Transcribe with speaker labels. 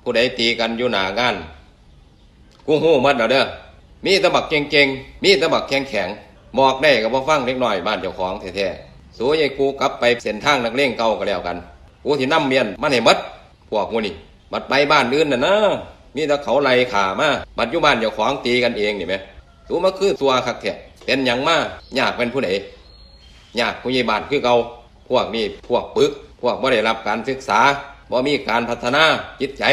Speaker 1: ผู้ใดตีกันอยู่หน้างานกูฮู้หมดแล้วเด้อมีแตะบักเก่งๆมีแตะบักแข็งๆบอกได้ก็บ่ฟังเล็กน้อยบ้านเจ้าของแท้ๆสู้ให้กูกลับไปเส้นทางนักเลงเก่าก็แล้วกันกูสินำเมียนมันให้หมดพวกมูนี่บัดไปบ้านอื่นน่ะนะมีแต่เขาไล่ข่ามาบัดอยู่บ้านเจ้าของตีกันเองนี่แหมสู้มาคือตัวคักแท้เป็นหยังมายากเป็นผู้ใดยากผู้ใหญ่บ้านคือเก่าพวกนี้พวกปึกพวกบ่ได้รับการศึกษาบ่มีการพัฒนาจิตใจ